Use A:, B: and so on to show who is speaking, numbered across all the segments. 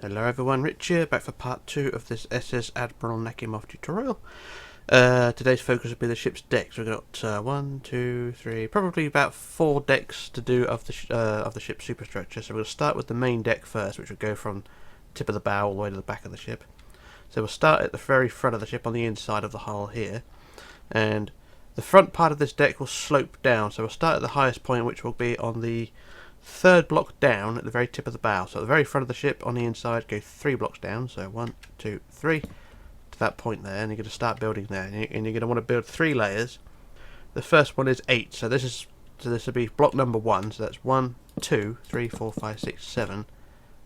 A: Hello everyone, Rich here, back for part 2 of this SS Admiral Nakhimov tutorial. Today's focus will be the ship's decks. We've got 1, 2, 3, probably about 4 decks to do of the ship's superstructure. So we'll start with the main deck first, which will go from tip of the bow all the way to the back of the ship. So we'll start at the very front of the ship on the inside of the hull here. And the front part of this deck will slope down, so we'll start at the highest point, which will be on the third block down at the very tip of the bow. So at the very front of the ship on the inside, go 3 blocks down. So 1, 2, 3 to that point there, and you're going to start building there. And you're going to want to build 3 layers. The first one is 8. So this will be block number 1. So that's 1, 2, 3, 4, 5, 6, 7,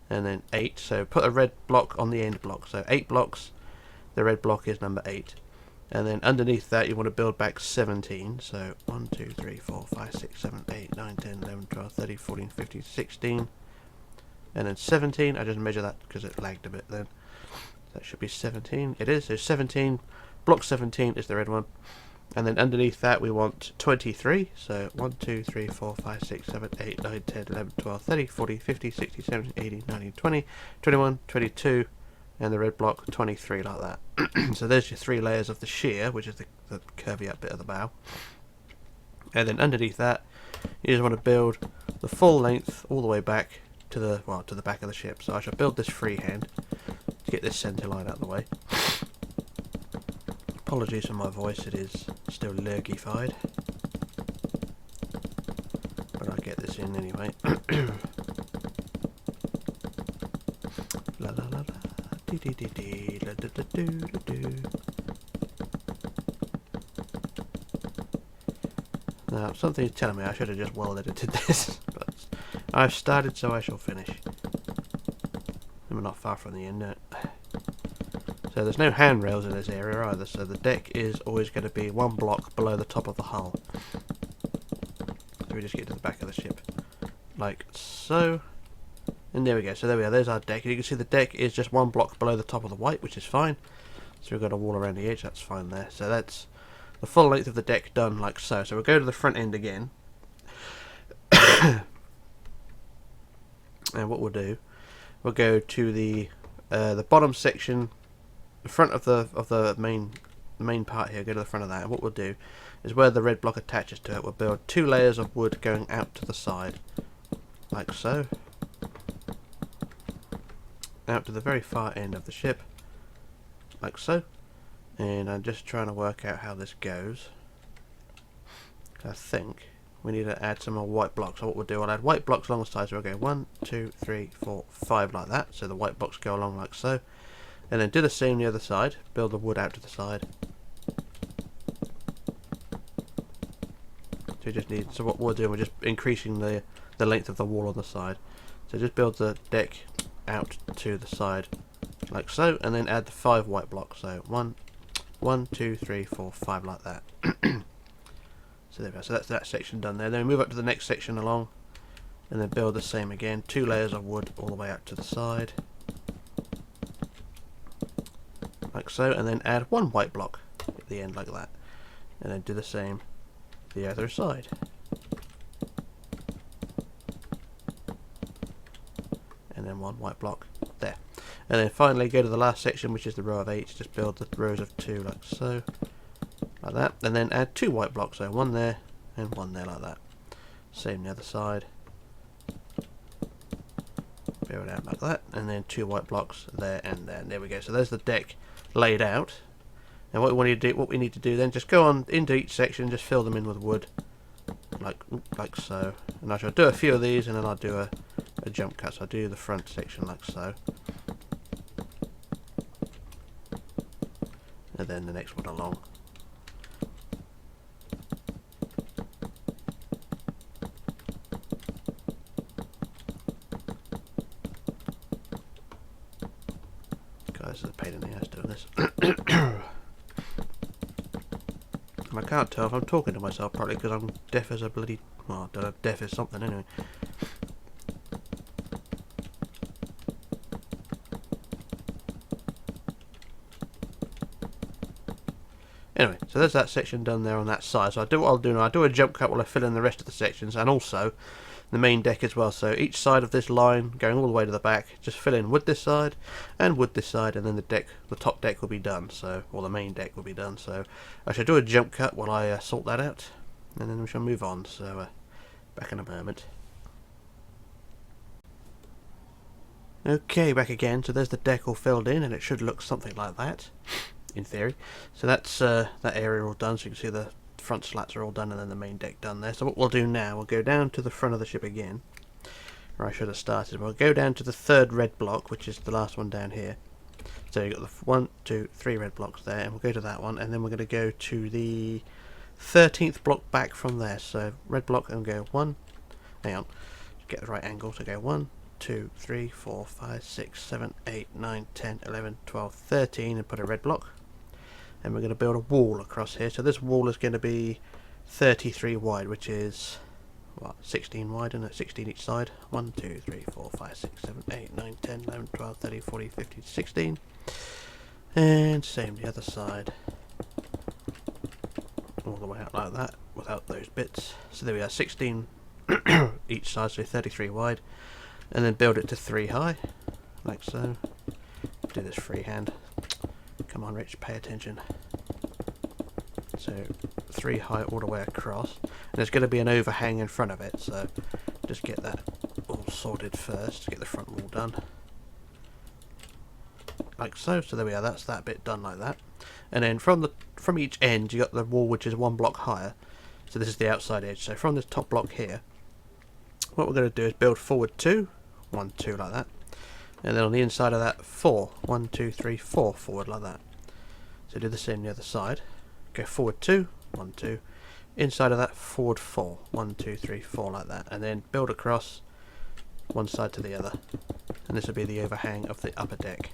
A: and then 8. So put a red block on the end block. So 8 blocks. The red block is number 8. And then underneath that you want to build back 17. So 1, 2, 3, 4, 5, 6, 7, 8, 9, 10, 11, 12, 13, 14, 15, 16. And then 17. I just measure that because it lagged a bit then. That should be 17. It is. So 17. Block 17 is the red one. And then underneath that we want 23. So 1, 2, 3, 4, 5, 6, 7, 8, 9, 10, 11, 12, 13, 14, 15, 16, 17, 18, 19, 20, 21, 22. And the red block 23, like that. So there's your 3 layers of the shear, which is the curvy up bit of the bow. And then underneath that you just want to build the full length all the way back to the back of the ship. So I shall build this freehand to get this centre line out of the way. Apologies for my voice, it is still lurgified, but I'll get this in anyway. La la la la. Now, something's telling me I should have just well edited this, but I've started, so I shall finish. And we're not far from the end, no. So there's no handrails in this area either, so the deck is always going to be 1 block below the top of the hull. So we just get to the back of the ship, like so. And there we go, so there we are, there's our deck. You can see the deck is just 1 block below the top of the white, which is fine. So we've got a wall around the edge, that's fine there. So that's the full length of the deck done like so. So we'll go to the front end again. And what we'll do, we'll go to the bottom section, the front of the main part here, go to the front of that. And what we'll do is where the red block attaches to it, we'll build 2 layers of wood going out to the side, like so. Out to the very far end of the ship, like so. And I'm just trying to work out how this goes. I think we need to add some more white blocks. So what we'll do, I'll add white blocks along the sides. So we'll go 1, 2, 3, 4, 5 like that. So the white blocks go along like so. And then do the same the other side. Build the wood out to the side. So we just need. So what we're doing, we're just increasing the length of the wall on the side. So just build the deck out to the side like so, and then add the 5 white blocks. So 1, 2, 3, 4, 5 like that. So there we go. So that's that section done there. Then we move up to the next section along, and then build the same again. 2 layers of wood all the way out to the side, like so, and then add 1 white block at the end like that, and then do the same the other side. And then 1 white block there. And then finally go to the last section, which is the row of 8. Just build the rows of 2 like so, like that, and then add 2 white blocks. So 1 there and 1 there like that. Same the other side. Build out like that, and then 2 white blocks there and there. And there we go. So there's the deck laid out. And what we need to do then, just go on into each section and just fill them in with wood, like so. And I shall do a few of these, and then I'll do a jump cut. So I'll do the front section like so, and then the next one along. Guys, this is a pain in the ass doing this. And I can't tell if I'm talking to myself, probably because I'm deaf as a bloody, well, I don't know, deaf as something anyway. Anyway, so there's that section done there on that side. So what I'll do now, I do a jump cut while I fill in the rest of the sections, and also the main deck as well. So each side of this line going all the way to the back, just fill in wood this side and wood this side, and then the top deck will be done. So, or the main deck will be done. So I shall do a jump cut while I sort that out, and then we shall move on. So back in a moment. Okay, back again. So there's the deck all filled in, and it should look something like that, in theory. So that's that area all done. So you can see the front slats are all done, and then the main deck done there. So what we'll do now, we'll go down to the front of the ship again, where I should have started. We'll go down to the third red block, which is the last one down here. So you've got the 1, 2, 3 red blocks there, and we'll go to that one, and then we're going to go to the 13th block back from there. So red block, and go 1, hang on, get the right angle, to go 1, 2, 3, 4, 5, 6, 7, 8, 9, 10, 11, 12, 13, and put a red block. And we're going to build a wall across here. So this wall is going to be 33 wide, which is, what, 16 wide, isn't it? 16 each side. 1, 2, 3, 4, 5, 6, 7, 8, 9, 10, 11, 12, 13, 14, 15, 16. And same the other side. All the way out like that, without those bits. So there we are, 16 each side, so 33 wide. And then build it to 3 high, like so. Do this freehand. Come on, Rich, pay attention. So 3 high all the way across, and there's going to be an overhang in front of it, so just get that all sorted first, get the front wall done like so. So there we are, that's that bit done like that. And then from each end you got the wall, which is 1 block higher. So this is the outside edge. So from this top block here, what we're going to do is build forward 2, 1, 2 like that. And then on the inside of that, 4, 1, 2, 3, 4 forward like that. So do the same the other side. Go forward 2, 1, 2. Inside of that, forward 4, 1, 2, 3, 4 like that. And then build across one side to the other. And this will be the overhang of the upper deck.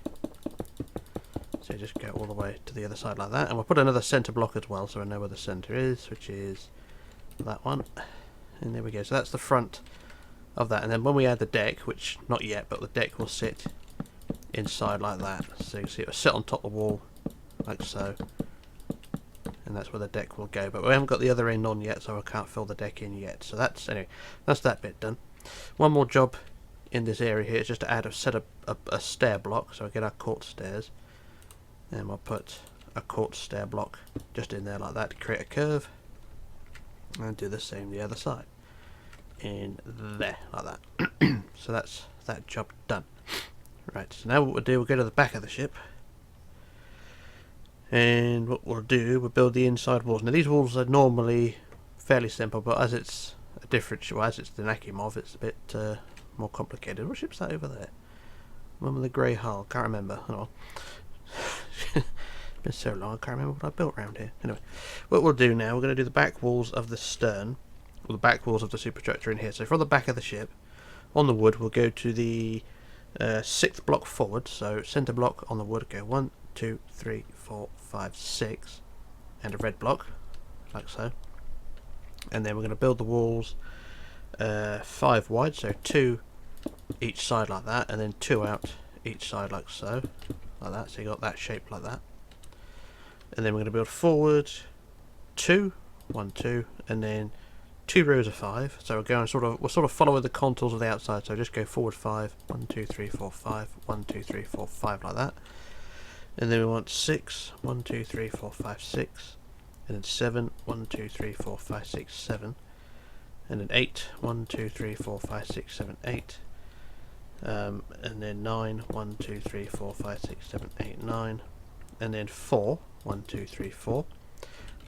A: So just go all the way to the other side like that. And we'll put another centre block as well, so I know where the centre is, which is that one. And there we go. So that's the front of that. And then when we add the deck, which not yet, but the deck will sit inside like that. So you can see it will sit on top of the wall like so, and that's where the deck will go. But we haven't got the other end on yet, so I can't fill the deck in yet. So that's, anyway, that's that bit done. One more job in this area here is just to add a stair block. So I get our quartz stairs, and we'll put a quartz stair block just in there like that to create a curve, and do the same the other side in there like that. So that's that job done. Right, so now what we'll do, we'll go to the back of the ship, and what we'll do, we'll build the inside walls. Now these walls are normally fairly simple, but as it's a different, well, as it's the Nakhimov, it's a bit more complicated. What ship's that over there? One with the grey hull, can't remember. Oh, been so long I can't remember what I built around here. Anyway, what we'll do now, we're going to do the back walls of the stern, or the back walls of the superstructure in here. So from the back of the ship, on the wood, we'll go to the 6th block forward. So centre block on the wood, go 1, 2, 3, 4, 5, 6, and a red block, like so. And then we're going to build the walls 5 wide, so 2 each side like that, and then 2 out each side like so, like that. So you got that shape like that. And then we're going to build forward 2, 1, 2, and then 2 rows of 5. So we're going we'll sort of follow the contours of the outside. So just go forward 5, 1, 2, 3, 4, 5, 1, 2, 3, 4, 5 like that. And then we want 6, 1, 2, 3, 4, 5, 6, and then 7, 1, 2, 3, 4, 5, 6, 7, and then 8, 1, 2, 3, 4, 5, 6, 7, 8, and then 9, 1, 2, 3, 4, 5, 6, 7, 8, 9, and then 4, 1, 2, 3, 4,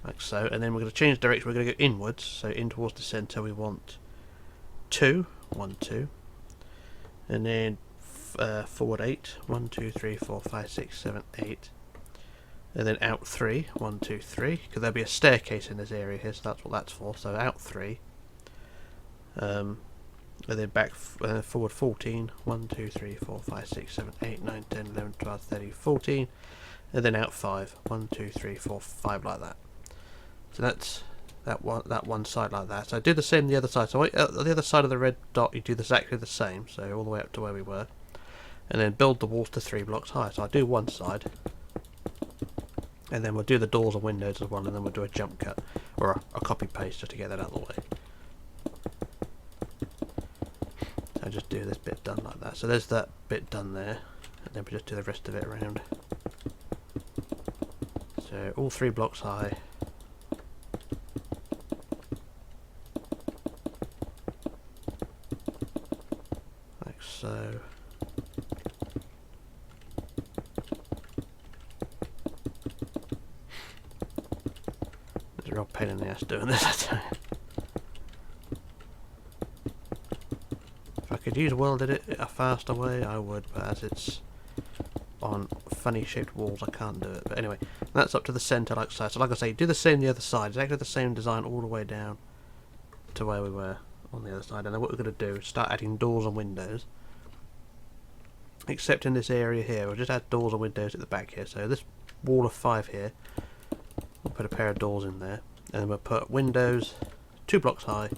A: like so. And then we're going to change direction, we're going to go inwards, so in towards the centre we want 2, 1, 2, and then forward 8, 1, 2, 3, 4, 5, 6, 7, 8, and then out 3, 1, 2, 3, because there'll be a staircase in this area here, so that's what that's for. So out 3, and then back forward 14, 1, 2, 3, 4, 5, 6, 7, 8, 9, 10, 11, 12, 13, 14, and then out 5, 1, 2, 3, 4, 5 like that. So that's that one side like that. So I do the same the other side. So the other side of the red dot, you do exactly the same, so all the way up to where we were, and then build the walls to 3 blocks high. So I'll do one side, and then we'll do the doors and windows as well, and then we'll do a jump cut or a copy paste just to get that out of the way. just do this bit done like that. So there's that bit done there, and then we just do the rest of it around. So all 3 blocks high. Like so. It's a real pain in the ass doing this, I tell you. If I could use welded it a faster way, I would, but as it's on funny shaped walls, I can't do it. But anyway, that's up to the centre like so. So like I say, do the same the other side. It's actually the same design all the way down to where we were on the other side. And then what we're going to do is start adding doors and windows. Except in this area here, we'll just add doors and windows at the back here. So this wall of 5 here, we'll put a pair of doors in there. And then we'll put windows 2 blocks high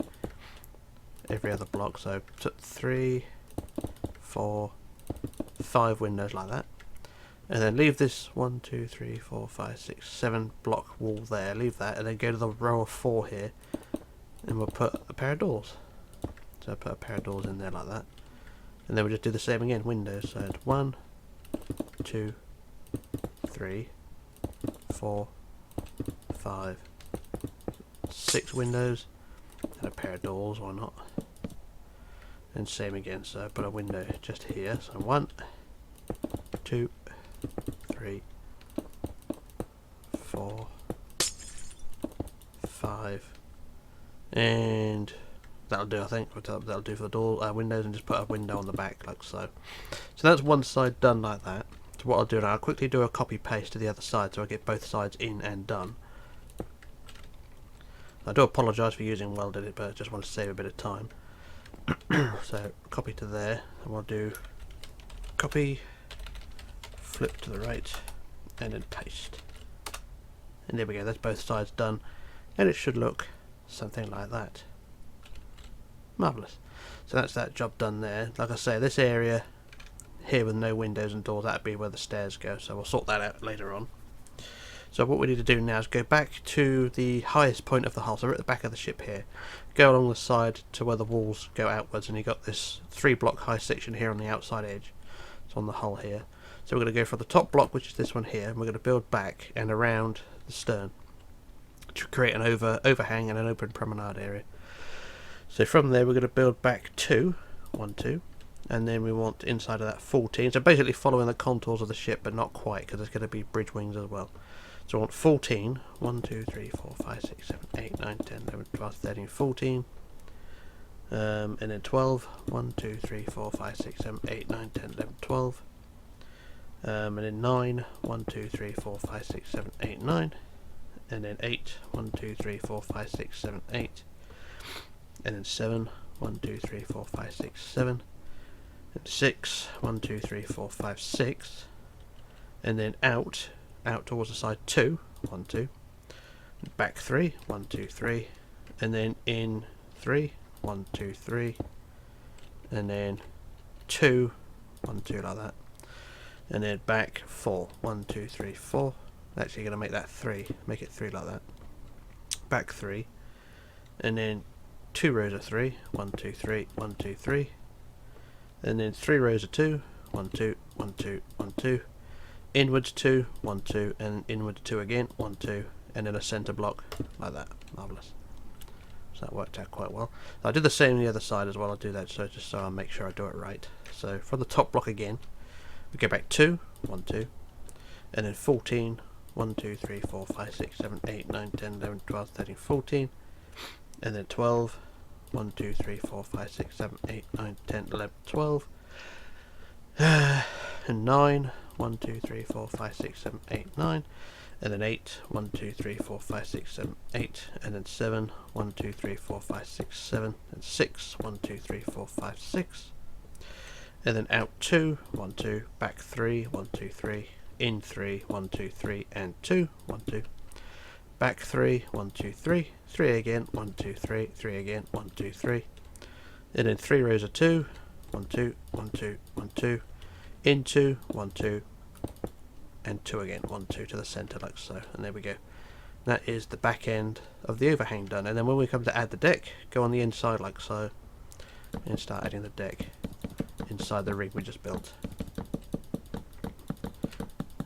A: every other block. So put 3, 4, 5 windows like that. And then leave this 1, 2, 3, 4, 5, 6, 7 block wall there. Leave that, and then go to the row of 4 here, and we'll put a pair of doors. So put a pair of doors in there like that, and then we'll just do the same again. Windows. So it's 1, 2, 3, 4, 5, 6 windows, and a pair of doors. Why not? And same again. So put a window just here. So 1, 2, 3, 4, 5, and that'll do. I think that'll do for the door windows, and just put a window on the back like so. So that's one side done like that. So what I'll do now, I'll quickly do a copy paste to the other side so I get both sides in and done. I do apologise for using welded it, but I just want to save a bit of time. So copy to there, and we'll do copy, flip to the right, and then paste. And there we go, that's both sides done, and it should look something like that. Marvellous. So that's that job done there. Like I say, this area here with no windows and doors, that'd be where the stairs go, so we'll sort that out later on. So what we need to do now is go back to the highest point of the hull, so we're at the back of the ship here. Go along the side to where the walls go outwards, and you've got this 3 block high section here on the outside edge. It's on the hull here. So we're going to go for the top block, which is this one here, and we're going to build back and around the stern to create an overhang and an open promenade area. So from there we're going to build back 2, 1, 2, and then we want inside of that 14. So basically following the contours of the ship, but not quite, because there's going to be bridge wings as well. So I want 14, 1, 2, 3, 4, 5, 6, 7, 8, 9, 10, 11, 12, 13, 14. And then 12, 1, 2, 3, 4, 5, 6, 7, 8, 9, 10, 11, 12. And then 9, 1, 2, 3, 4, 5, 6, 7, 8, 9. And then 8, 1, 2, 3, 4, 5, 6, 7, 8. And then 7, 1, 2, 3, 4, 5, 6, 7. And 6, 1, 2, 3, 4, 5, 6. And then out towards the side 2, 1, 2. Back 3, 1, 2, 3. And then in 3, 1, 2, 3. And then 2, 1, 2 like that. And then back 4, 1, 2, 3, 4. Actually going to make that 3, make it 3 like that. Back 3. And then 2 rows of 3, 1, 2, 3, 1, 2, 3. And then 3 rows of 2, 1, 2, 1, 2, 1, 2. Inwards 2, 1, 2, and inwards 2 again, 1, 2, and then a centre block like that. Marvellous. So that worked out quite well. I did the same on the other side as well. I'll do that so just so I'll make sure I do it right. So from the top block again, we go back 2, 1, 2, and then 14, 1, 2, 3, 4, 5, 6, 7, 8, 9, 10, 11, 12, 13, 14, and then 12, 1, 2, 3, 4, 5, 6, 7, 8, 9, 10, 11, 12, and 9, 1, 2, 3, 4, 5, 6, 7, 8, 9, and then 8, 1, 2, 3, 4, 5, 6, 7, 8, and then 7, 1, 2, 3, 4, 5, 6, 7, and 6, 1, 2, 3, 4, 5, 6, and then out 2, 1, 2, back 3, 1, 2, 3, in 3, 1, 2, 3, and 2, 1, 2, back 3, 1, 2, 3, 3 again, 1, 2, 3, 3 again, 1, 2, 3, and then 3 rows of 2, 1, 2, 1, 2, 1, 2, in 2, 1, 2, and 2 again, 1, 2 to the centre like so, and there we go. That is the back end of the overhang done. And then when we come to add the deck, go on the inside like so, and start adding the deck inside the rig we just built.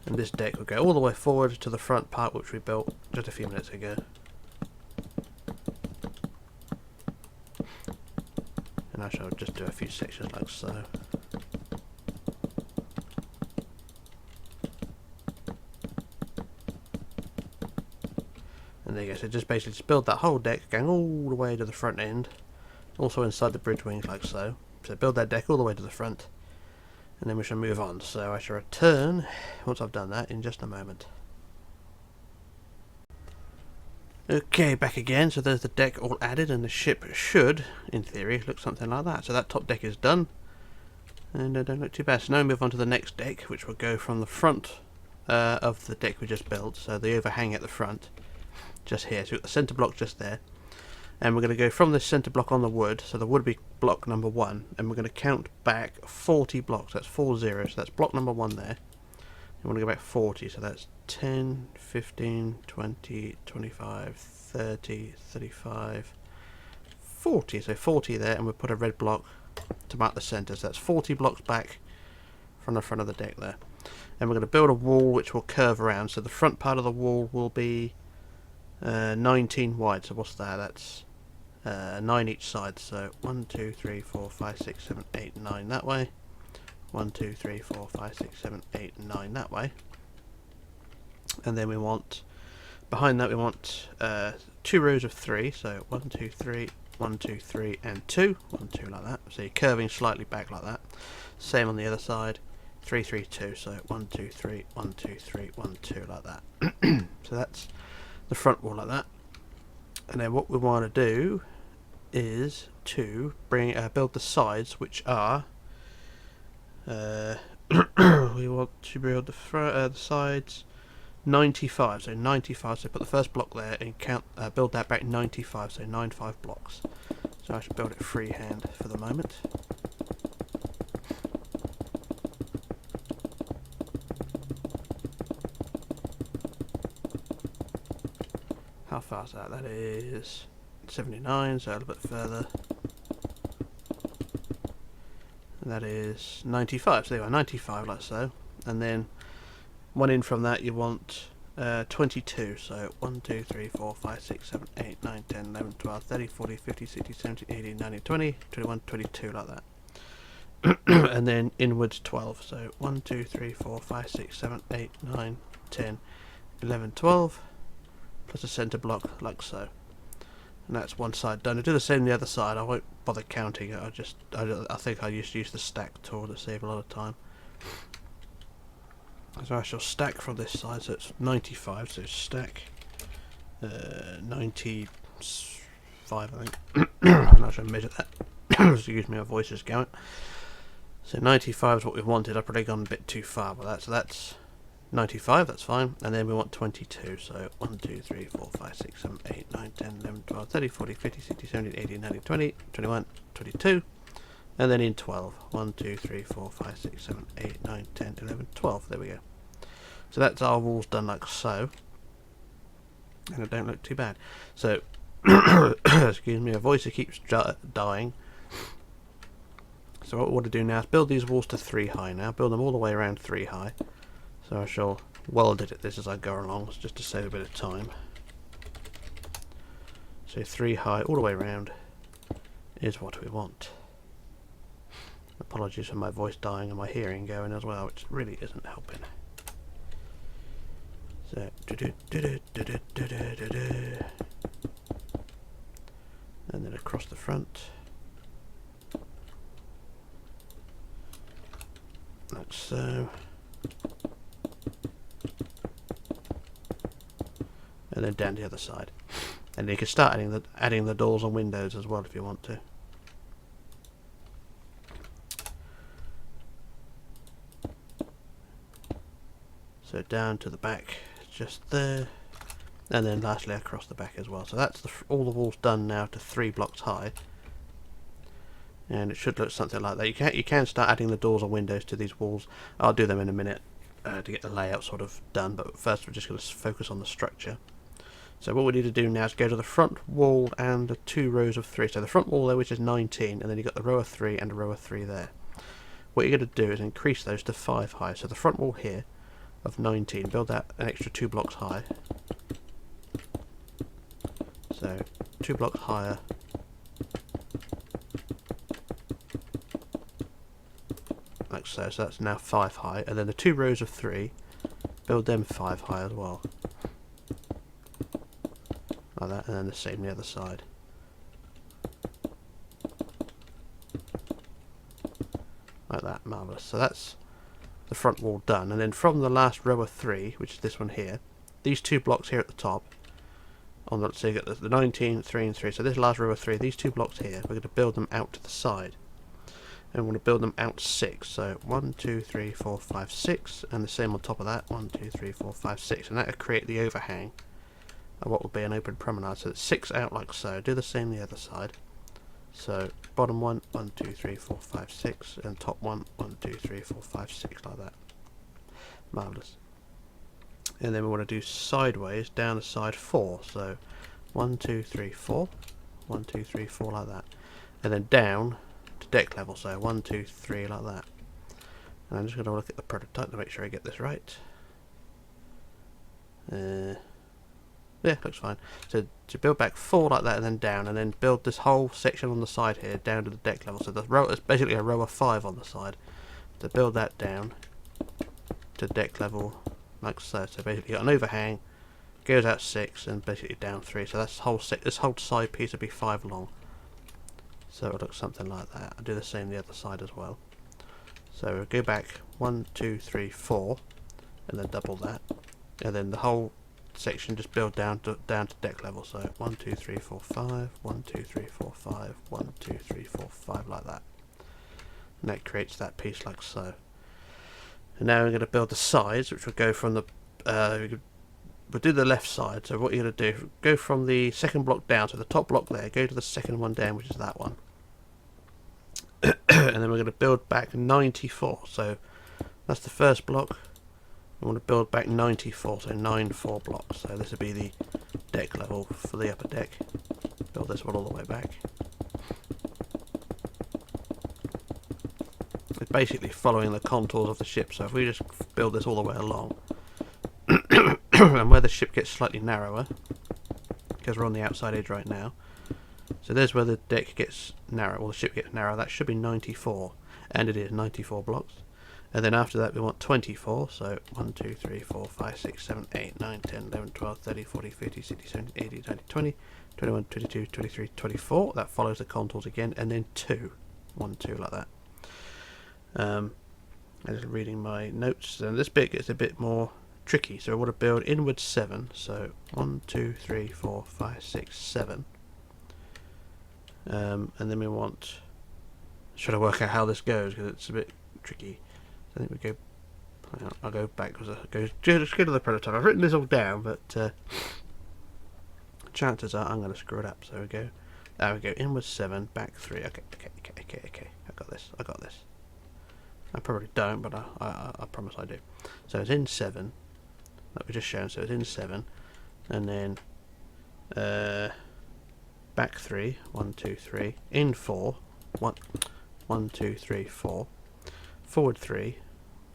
A: And this deck will go all the way forward to the front part which we built just a few minutes ago. And I shall just do a few sections like so. And there you go, so just basically just build that whole deck going all the way to the front end, also inside the bridge wings like so. So build that deck all the way to the front, and then we shall move on. So I shall return once I've done that in just a moment. Okay, back again. So there's the deck all added, and the ship should, in theory, look something like that. So that top deck is done, and don't look too bad. So now we move on to the next deck, which will go from the front of the deck we just built, so the overhang at the front, just here. So we've got the centre block just there, and we're going to go from this centre block on the wood, so the wood will be block number 1, and we're going to count back 40 blocks. That's 40, so that's block number 1 there. You want to go back 40, so that's 10, 15, 20, 25, 30, 35, 40. So 40 there, and we'll put a red block to mark the centre. So that's 40 blocks back from the front of the deck there. And we're going to build a wall which will curve around. So the front part of the wall will be 19 wide. So what's that? That's 9 each side. So 1, 2, 3, 4, 5, 6, 7, 8, 9 that way. 1, 2, 3, 4, 5, 6, 7, 8, 9 that way. And then we want, behind that we want 2 rows of 3. So 1, 2, 3, 1, 2, 3 and 2. 1, 2 like that. So you're curving slightly back like that. Same on the other side. 3, 3, 2. So 1, 2, 3, 1, 2, 3, 1, 2 like that. So that's the front wall like that. And then what we want to do is to build the sides, which are we want to build the sides 95. So 95. So put the first block there and count. Build that back 95. So 95 blocks. So I should build it freehand for the moment. How far is that? That is 79, so a little bit further. And that is 95, so there you are, 95 like so. And then one in from that you want 22, so 1, 2, 3, 4, 5, 6, 7, 8, 9, 10, 11, 12, 13, 14, 15, 16, 17, 18, 19, 20, 21, 22 like that. And then inwards 12, so 1, 2, 3, 4, 5, 6, 7, 8, 9, 10, 11, 12, plus a centre block like so. And that's one side done. I'll do the same on the other side. I won't bother counting it. I think I used to use the stack tool to save a lot of time. So I shall stack from this side. So it's 95. So stack 95. I think. And I shall measure that. Excuse me, my voice is going. So 95 is what we wanted. I've probably gone a bit too far with that. So that's 95, that's fine. And then we want 22, so 1, 2, 3, 4, 5, 6, 7, 8, 9, 10, 11, 12, 13, 14, 15, 16, 17, 18, 19, 20, 21, 22. And then in 12. 1, 2, 3, 4, 5, 6, 7, 8, 9, 10, 11, 12. There we go. So that's our walls done like so. And it don't look too bad. So, excuse me, my voice keeps dying. So what we want to do now is build these walls to 3 high now. Build them all the way around 3 high. So I shall weld it at this as I go along, just to save a bit of time. So 3 high all the way around is what we want. Apologies for my voice dying and my hearing going as well, which really isn't helping. So and then across the front, like so. And then down the other side, and you can start adding the doors and windows as well if you want to. So down to the back, just there, and then lastly across the back as well. So that's all the walls done now to 3 blocks high, and it should look something like that. You can start adding the doors and windows to these walls. I'll do them in a minute to get the layout sort of done, but first we're just going to focus on the structure. So what we need to do now is go to the front wall and the 2 rows of 3. So the front wall there, which is 19, and then you've got the row of 3 and a row of 3 there. what you're going to do is increase those to 5 high. So the front wall here of 19, build that an extra 2 blocks high. So 2 blocks higher. Like so. So that's now 5 high. And then the 2 rows of 3, build them 5 high as well. Like that, and then the same the other side. Like that, marvellous. So that's the front wall done, and then from the last row of 3, which is this one here, these 2 blocks here at the top, on the, so you get the 19, 3 and 3, so this last row of 3, these 2 blocks here, we're going to build them out to the side. And we're going to build them out 6, so 1, 2, 3, 4, 5, 6, and the same on top of that, 1, 2, 3, 4, 5, 6, and that will create the overhang of what would be an open promenade. So it's 6 out like so. Do the same the other side. So bottom 1, 1, 2, 3, 4, 5, 6, and top 1, 1, 2, 3, 4, 5, 6, like that. Marvellous. And then we want to do sideways down the side 4. So 1, 2, 3, 4, 1, 2, 3, 4, like that. And then down to deck level, so 1, 2, 3, like that. And I'm just going to look at the prototype to make sure I get this right. Yeah, looks fine. So to build back 4 like that and then down, and then build this whole section on the side here down to the deck level. So the row is basically a row of 5 on the side. To build that down to deck level like so. So basically you got an overhang, goes out 6 and basically down 3. So that's this whole side piece will be 5 long. So it'll look something like that. I'll do the same the other side as well. So we'll go back 1, 2, 3, 4 and then double that. And then the whole section just build down to deck level. So 1, 2, 3, 4, 5, 1, 2, 3, 4, 5, 1, 2, 3, 4, 5, like that. And that creates that piece like so. And now we're going to build the sides, which will go from the we'll do the left side. So what you're going to do, go from the second block down, so the top block there, go to the second one down, which is that one. And then we're going to build back 94. So that's the first block. I want to build back 94, so 94 blocks. So this would be the deck level for the upper deck. Build this one all the way back. It's basically following the contours of the ship. So if we just build this all the way along, and where the ship gets slightly narrower, because we're on the outside edge right now, so there's where the deck gets narrow, or the ship gets narrow, that should be 94, and it is 94 blocks. And then after that we want 24, so 1, 2, 3, 4, 5, 6, 7, 8, 9, 10, 11, 12, 13, 14, 15, 16, 17, 18, 19, 20, 21, 22, 23, 24, that follows the contours again, and then 2, 1, 2, like that. I'm just reading my notes, and this bit gets a bit more tricky, so I want to build inwards 7, so 1, 2, 3, 4, 5, 6, 7. And then we want, try to work out how this goes, because it's a bit tricky. I think we go, I'll go back, because just go to the prototype. I've written this all down, but chances are I'm going to screw it up. So we go, there we go, inwards 7, back 3, okay, I got this. I probably don't, but I promise I do. So it's in 7, that we just shown, so it's in 7, and then back 3, 1, 2, 3, in 4, 1, 2, 3, 4, forward 3,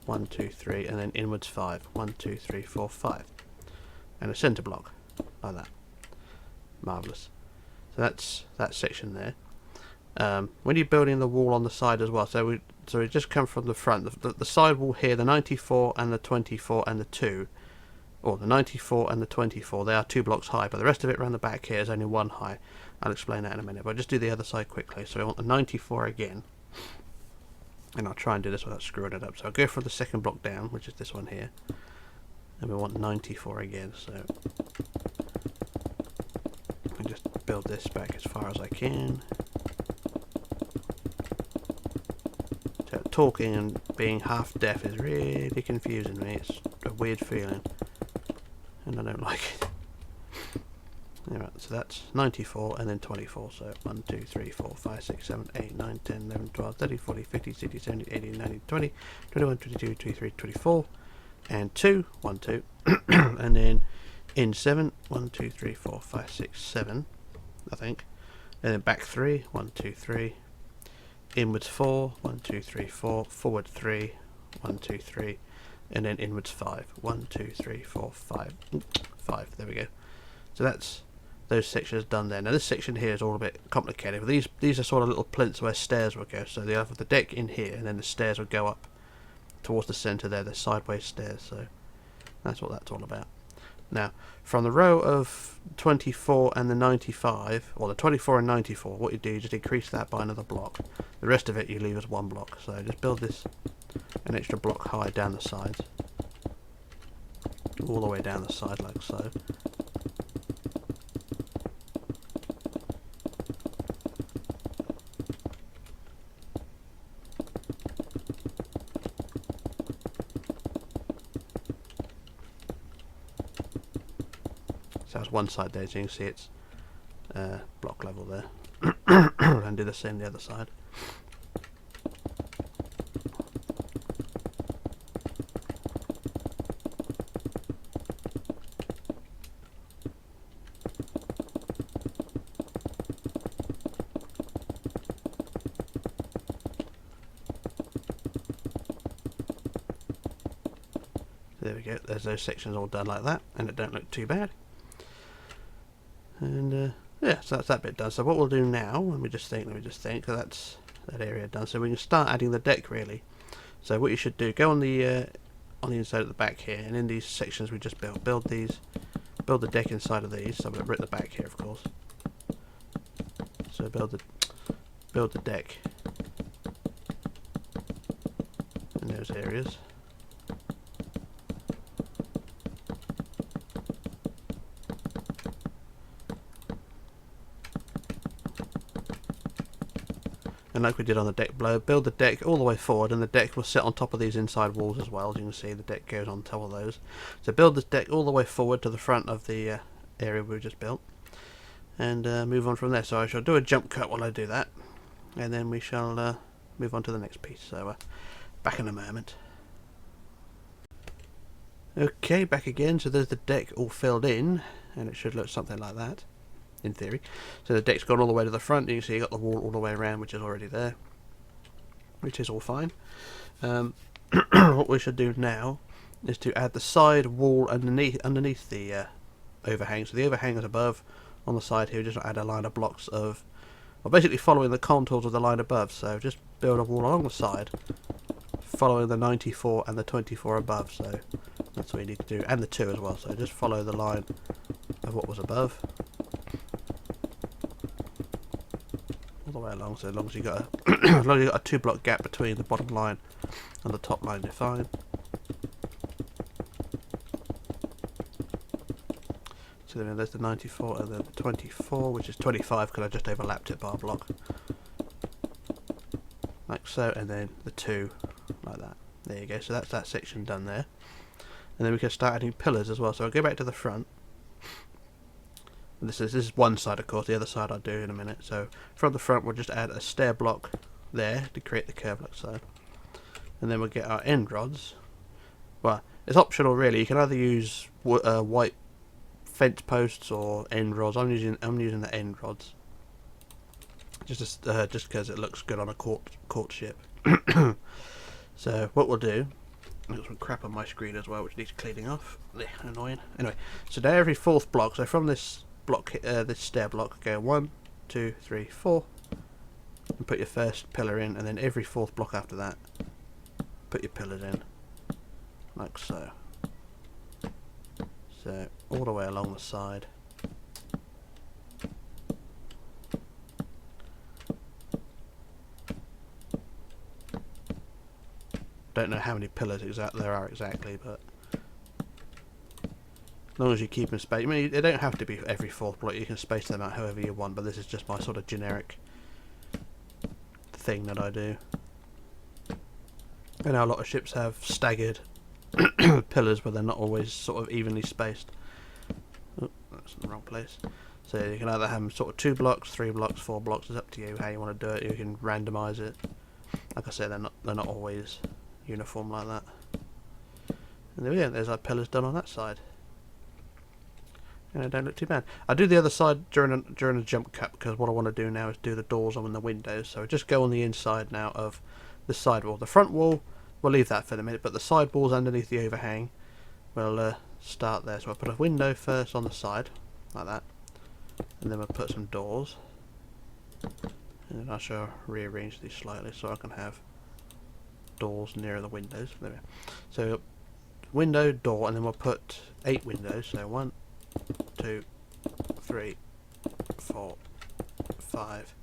A: 1, 2, 3, and then inwards 5, 1, 2, 3, 4, 5, and a centre block, like that. Marvellous. So that's that section there. When you're building the wall on the side as well, so we just come from the front, the side wall here, the 94 and the 24 and the 2, or the 94 and the 24, they are 2 blocks high, but the rest of it around the back here is only 1 high. I'll explain that in a minute, but I'll just do the other side quickly. So I want the 94 again, and I'll try and do this without screwing it up. So I'll go from the second block down, which is this one here, and we want 94 again, so I just build this back as far as I can. So talking and being half deaf is really confusing me. It's a weird feeling, and I don't like it. Alright, so that's 94 and then 24, so 1, 2, 3, 4, 5, 6, 7, 8, 9, 10, 11, 12, 13, 14, 15, 16, 17, 18, 19, 20, 21, 22, 23, 24, and 2, 1, 2, and then in 7, 1, 2, 3, 4, 5, 6, 7, I think, and then back 3, 1, 2, 3, inwards 4, 1, 2, 3, 4, forward 3, 1, 2, 3, and then inwards 5, 1, 2, 3, 4, 5, 5, there we go. So that's those sections done there. Now this section here is all a bit complicated, but these are sort of little plinths where stairs will go, so they have the deck in here, and then the stairs will go up towards the centre there, the sideways stairs, so that's what that's all about. Now, from the row of 24 and the 95, or the 24 and 94, what you do is just increase that by another block. The rest of it you leave as one block, so just build this an extra block high down the sides, all the way down the side like so. So that's one side there, as you can see it's block level there. And do the same the other side. There we go, there's those sections all done like that, and it don't look too bad. And yeah, so that's that bit done. So what we'll do now, let me just think, that's that area done. So we can start adding the deck really. So what you should do, go on the inside at the back here, and in these sections we just build the deck inside of these. So we'll rip the back here, of course. So build the deck in those areas. And like we did on the deck below, build the deck all the way forward, and the deck will sit on top of these inside walls as well. As you can see, the deck goes on top of those. So build this deck all the way forward to the front of the area we just built, and move on from there. So I shall do a jump cut while I do that, and then we shall move on to the next piece. So back in a moment. Okay, back again. So there's the deck all filled in, and it should look something like that, in theory. So the deck's gone all the way to the front, and you can see you got the wall all the way around, which is already there, which is all fine. What we should do now is to add the side wall underneath the overhang. So the overhang is above. On the side here, just add a line of blocks of, well, basically following the contours of the line above. So just build a wall along the side, following the 94 and the 24 above. So that's what you need to do, and the 2 as well. So just follow the line of what was above, all the way along. So as long as you got as long as you got a 2-block gap between the bottom line and the top line, you're fine. So then there's the 94 and then the 24, which is 25 because I just overlapped it by a block, like so, and then the 2 like that. There you go. So that's that section done there, and then we can start adding pillars as well. So I'll go back to the front. This is one side, of course. The other side I'll do in a minute. So from the front, we'll just add a stair block there to create the curve like so, and then we'll get our end rods. Well, it's optional really. You can either use white fence posts or end rods. I'm using the end rods, just because it looks good on a courtship. So what we'll do, I've got some crap on my screen as well, which needs cleaning off. Annoying. Anyway, so now every 4th block. So from this block, this stair block, go 1, 2, 3, 4, and put your first pillar in, and then every 4th block after that, put your pillars in, like so. So all the way along the side. Don't know how many pillars there are exactly, but as long as you keep them spaced. I mean, they don't have to be every 4th block. You can space them out however you want, but this is just my sort of generic thing that I do. I know a lot of ships have staggered pillars, but they're not always sort of evenly spaced. Oh, that's in the wrong place. So you can either have them sort of 2 blocks, 3 blocks, 4 blocks. It's up to you how you want to do it. You can randomise it. Like I said, they're not always uniform like that. And there we go. There's our pillars done on that side. And it don't look too bad. I do the other side during a jump cut, because what I want to do now is do the doors on the windows. So I just go on the inside now of the side wall. The front wall, we'll leave that for the minute, but the side walls underneath the overhang, we'll start there. So I'll put a window first on the side, like that, and then we'll put some doors. And then I shall rearrange these slightly so I can have doors nearer the windows. There we go. So window, door, and then we'll put 8 windows. So 1, 2, 3, 4, 5,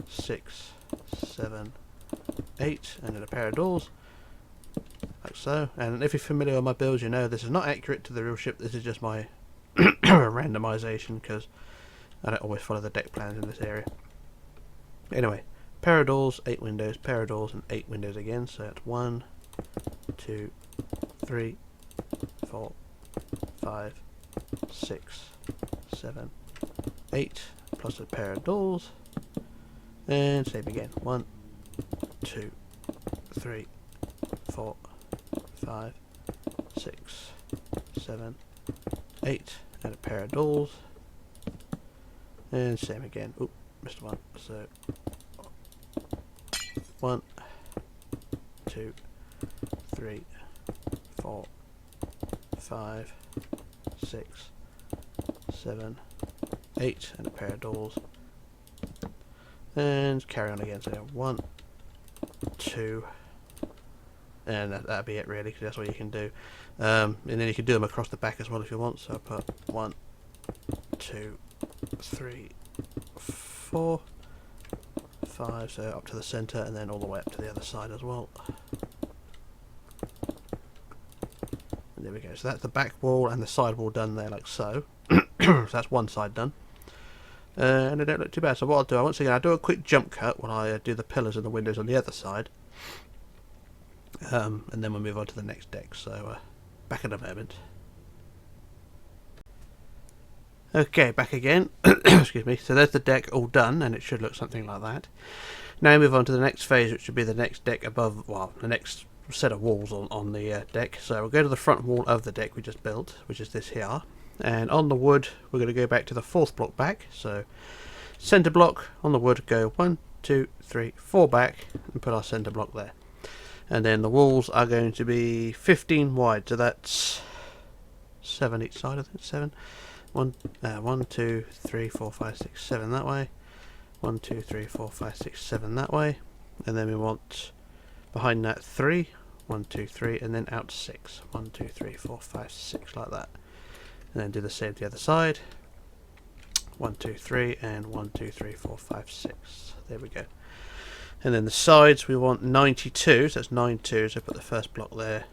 A: 6, 7, 8, and then a pair of doors, like so. And if you're familiar with my builds, you know this is not accurate to the real ship. This is just my randomization, because I don't always follow the deck plans in this area. Anyway, pair of doors, 8 windows, pair of doors, and 8 windows again. So that's 1, 2, 3, 4, 5, 6, 7, 8, plus a pair of doors, and same again. 1, 2, 3, 4, 5, 6, 7, 8, and a pair of doors, and same again. Oop, missed one. So 1, 2, 3, 4, 5, 6, 7, 8, and a pair of doors, and carry on again. So 1, 2, and that'll be it really, because that's all you can do. And then you can do them across the back as well if you want. So I put 1, 2, 3, 4, 5, so up to the centre, and then all the way up to the other side as well. And there we go. So that's the back wall and the side wall done there, like so. So that's one side done. And they don't look too bad. So what I'll do, once again, I'll do a quick jump cut when I do the pillars and the windows on the other side. And then we'll move on to the next deck. So back in a moment. Okay, back again. Excuse me. So there's the deck all done, and it should look something like that. Now move on to the next phase, which should be the next deck above, well, the next set of walls on the deck. So we'll go to the front wall of the deck we just built, which is this here. And on the wood, we're going to go back to the 4th block back. So centre block on the wood, go 1, 2, 3, 4 back, and put our centre block there. And then the walls are going to be 15 wide, so that's 7 each side, I think, 7. 1, 2, 3, 4, 5, 6, 7 that way. 1, 2, 3, 4, 5, 6, 7 that way. And then we want behind that 3, 1, 2, 3, and then out 6. 1, 2, 3, 4, 5, 6, like that. And then do the same to the other side. 1, 2, 3, and 1, 2, 3, 4, 5, 6. There we go. And then the sides we want 92, so that's 9 2s. So put the first block there,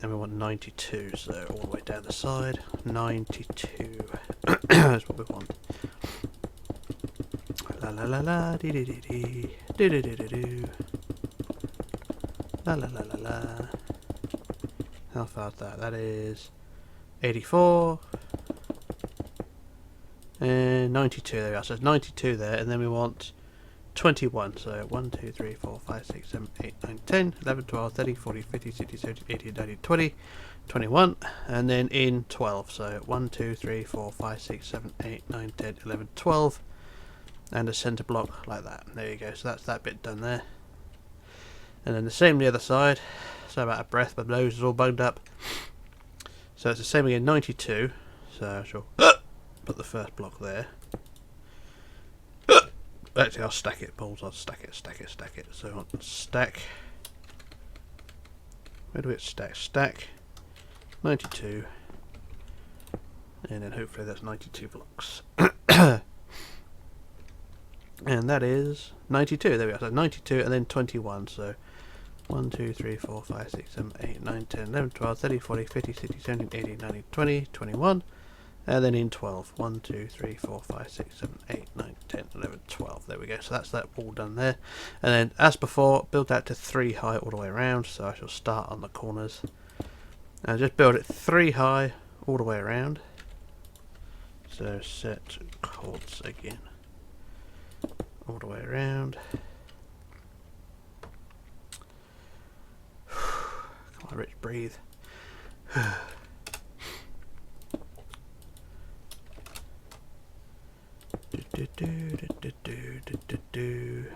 A: and we want 92, so all the way down the side. 92. That's what we want. La la la la, dee dee dee dee, doo doo doo doo doo. La la la la la. How far is that? That is 84 and 92. There we are. So it's 92 there, and then we want 21. So 1, 2, 3, 4, 5, 6, 7, 8, 9, 10, 11, 12, 13, 14, 15, 16, 17, 18, 19, 20, 21, and then in 12. So 1, 2, 3, 4, 5, 6, 7, 8, 9, 10, 11, 12, and a centre block like that. There you go. So that's that bit done there. And then the same the other side. So I'm out of breath, my nose is all bugged up. So it's the same again, 92. So I shall put the first block there. Actually, I'll stack it, balls. I'll stack it. So I'll stack. Where do we stack? Stack 92. And then hopefully that's 92 blocks. And that is 92. There we are. So 92 and then 21. So 1, 2, 3, 4, 5, 6, 7, 8, 9, 10, 11, 12, 13, 14, 15, 16, 17, 18, 19, 20, 21. And then in 12. 1, 2, 3, 4, 5, 6, 7, 8, 9, 10, 11, 12. There we go. So that's that all done there. And then, as before, build that to 3 high all the way around. So I shall start on the corners. And just build it 3 high all the way around. So set chords again. All the way around. Come on, Rich, breathe. do.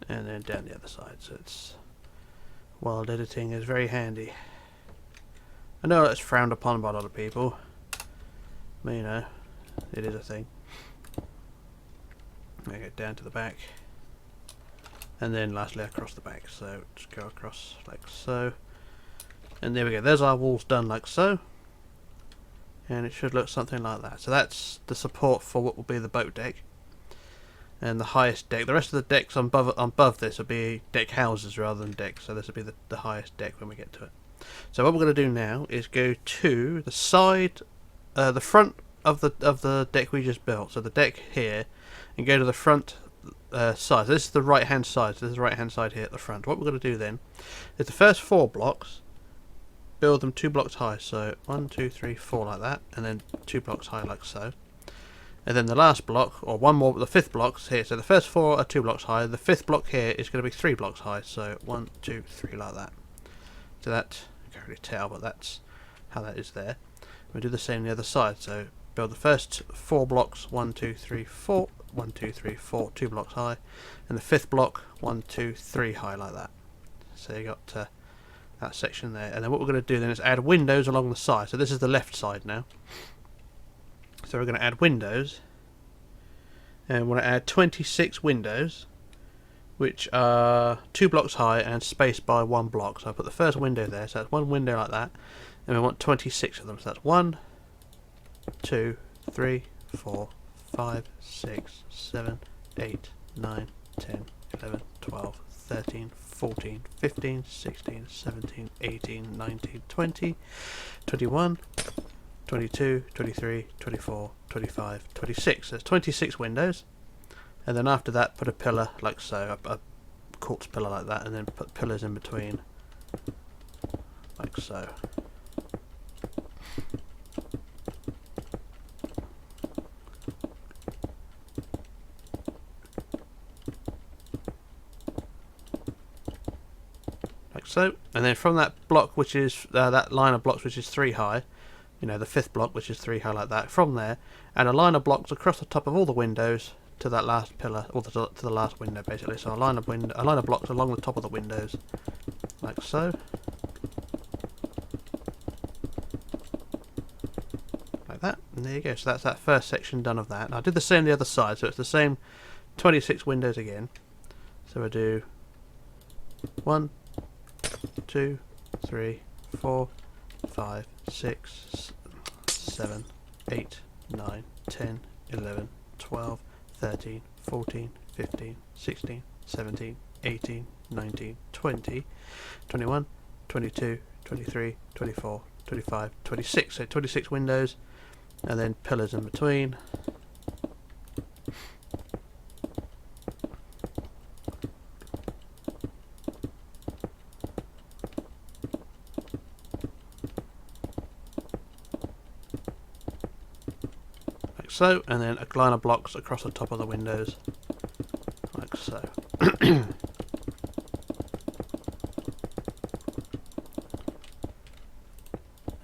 A: And then down the other side, so it's while editing is very handy. I know that's frowned upon by a lot of people, but you know, it is a thing. I get down to the back, and then lastly across the back, so just go across like so, and there we go, there's our walls done like so, and it should look something like that. So that's the support for what will be the boat deck and the highest deck. The rest of the decks above this will be deck houses rather than decks, so this will be the highest deck when we get to it. So what we're going to do now is go to the side, the front of the deck we just built, so the deck here, and go to the front side. So this is the right hand side, so this is the right hand side here at the front. What we're going to do then is the first 4 blocks, build them 2 blocks high, so 1, 2, 3, 4 like that, and then 2 blocks high like so. And then the last block, or one more, the 5th block's here, so the first 4 are 2 blocks high, the 5th block here is going to be 3 blocks high, so 1, 2, 3 like that. So that, you can't really tell, but that's how that is there. We'll do the same on the other side, so build the first 4 blocks, 1, 2, 3, 4, 1, 2, 3, 4, 2 blocks high, and the 5th block, 1, 2, 3 high like that. So you got that section there, and then what we're going to do then is add windows along the side. So this is the left side now. So we're going to add windows, and we're going to add 26 windows, which are 2 blocks high and spaced by 1 block. So I put the first window there, so that's 1 window like that, and we want 26 of them. So that's 1, 2, 3, 4, 5, 6, 7, 8, 9, 10, 11, 12, 13, 14, 15, 16, 17, 18, 19, 20, 21, 22, 23, 24, 25, 26. There's 26 windows, and then after that put a pillar like so, a quartz pillar like that, and then put pillars in between like so. Like so, and then from that block, which is that line of blocks which is 3 high, you know, the 5th block which is 3 high like that, from there and a line of blocks across the top of all the windows to that last pillar, or to the last window basically. So a line of blocks along the top of the windows like so, like that, and there you go. So that's that first section done of that. And I did the same the other side, so it's the same 26 windows again. So I do 1, 2, 3, 4, 5, 6, 7, 8, 9, 10, 11, 12, 13, 14, 15, 16, 17, 18, 19, 20, 21, 22, 23, 24, 25, 26. So 26 windows, and then pillars in between. So, and then a line of blocks across the top of the windows like so. And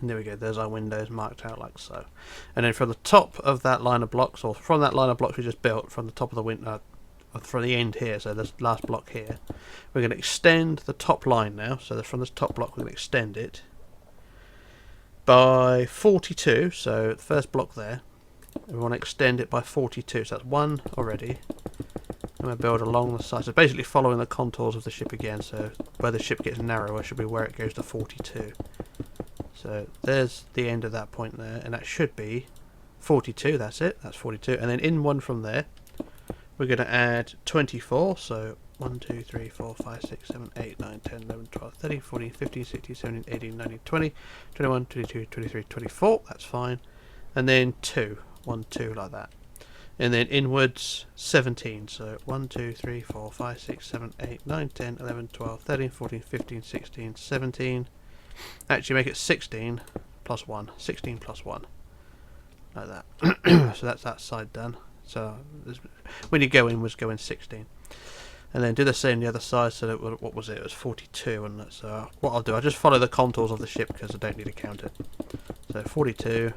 A: there we go, there's our windows marked out like so. And then from the top of that line of blocks, or from that line of blocks we just built, from the top of the window, from the end here, so this last block here, we're going to extend the top line now. So from this top block we're going to extend it by 42, so the first block there. We want to extend it by 42, so that's 1 already. I'm going to build along the side, so basically following the contours of the ship again, so where the ship gets narrower should be where it goes to 42. So there's the end of that point there, and that should be 42, that's it, that's 42. And then in one from there, we're going to add 24, so 1, 2, 3, 4, 5, 6, 7, 8, 9, 10, 11, 12, 13, 14, 15, 16, 17, 18, 19, 20, 21, 22, 23, 24, that's fine. And then 2. 1, 2 like that, and then inwards 17, so 1, 2, 3, 4, 5, 6, 7, 8, 9, 10, 11, 12, 13, 14, 15, 16, 17, actually make it 16 plus 1, 16 plus 1 like that. So that's that side done. So when you go inwards, go in 16. and then do the same the other side. So that what was it? It was 42, and so what I'll do, I'll just follow the contours of the ship because I don't need to count it. So 42,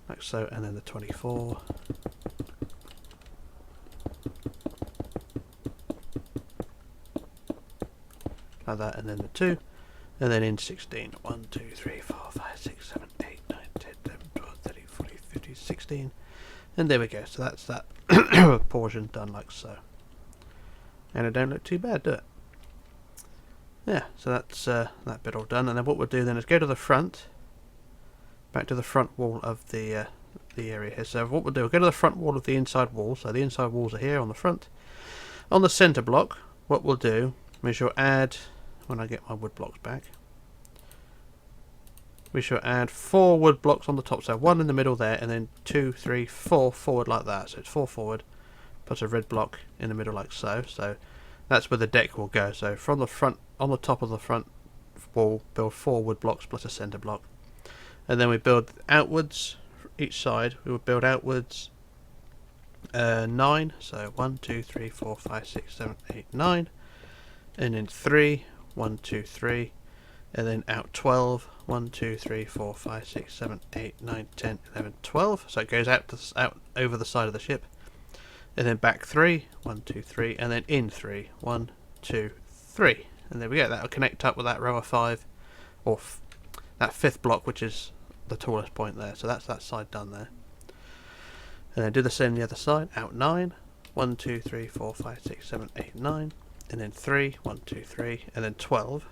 A: like so, and then the 24. Like that, and then the 2, and then in 16. 1, 2, 3, 4, 5, 6, 7, 8, 9, 10, 11, 12, 13, 14, 15, 16. And there we go. So that's that portion done like so. And it don't look too bad, do it? Yeah, so that's that bit all done. And then what we'll do then is go to the front, back to the front wall of the area here. So what we'll do, we'll go to the front wall of the inside wall. So the inside walls are here on the front. On the centre block, what we'll do is you'll add, when I get my wood blocks back, we shall add 4 wood blocks on the top, so 1 in the middle there, and then 2, 3, 4 forward like that. So it's 4 forward, plus a red block in the middle like so. So that's where the deck will go. So from the front, on the top of the front wall, build 4 wood blocks plus a centre block, and then we build outwards. Each side we will build outwards 9. So 1, 2, 3, 4, 5, 6, 7, 8, 9. And then 3, 1, 2, 3, and then out 12, 1, 2, 3, 4, 5, 6, 7, 8, 9, 10, 11, 12. So it goes out over the side of the ship, and then back 3, 1, 2, 3, and then in 3, 1, 2, 3, and there we go. That will connect up with that row of 5, or that 5th block, which is the tallest point there. So that's that side done there. And then do the same the other side. Out 9, 1, 2, 3, 4, 5, 6, 7, 8, 9. And then 3, 1, 2, 3, and then 12,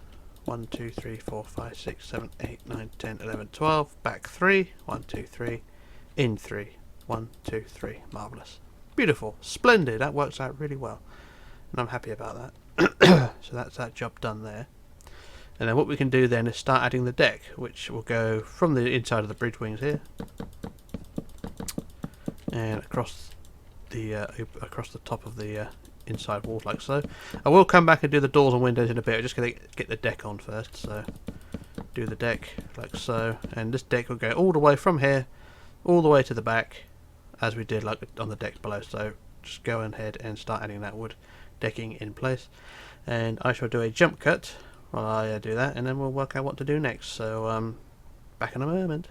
A: 1, 2, 3, 4, 5, 6, 7, 8, 9, 10, 11, 12, back 3, 1, 2, 3, in 3, 1, 2, 3, marvellous. Beautiful, splendid, that works out really well, and I'm happy about that. So that's that job done there. And then what we can do then is start adding the deck, which will go from the inside of the bridge wings here, and across the top of the inside walls like so. I will come back and do the doors and windows in a bit. I'm just going to get the deck on first. So do the deck like so, and this deck will go all the way from here all the way to the back, as we did like on the decks below. So just go ahead and start adding that wood decking in place, and I shall do a jump cut while I do that, and then we'll work out what to do next. So back in a moment.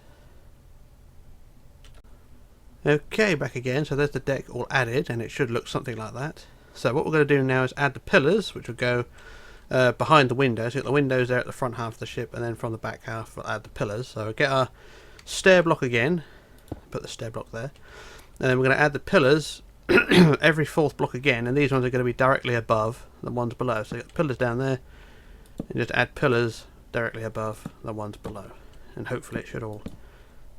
A: Okay, back again. So there's the deck all added, and it should look something like that. So what we're going to do now is add the pillars, which will go behind the windows. So the windows there at the front half of the ship, and then from the back half we'll add the pillars. So we'll get our stair block again, put the stair block there, and then we're going to add the pillars every 4th block again, and these ones are going to be directly above the ones below. So you got the pillars down there, and just add pillars directly above the ones below, and hopefully it should all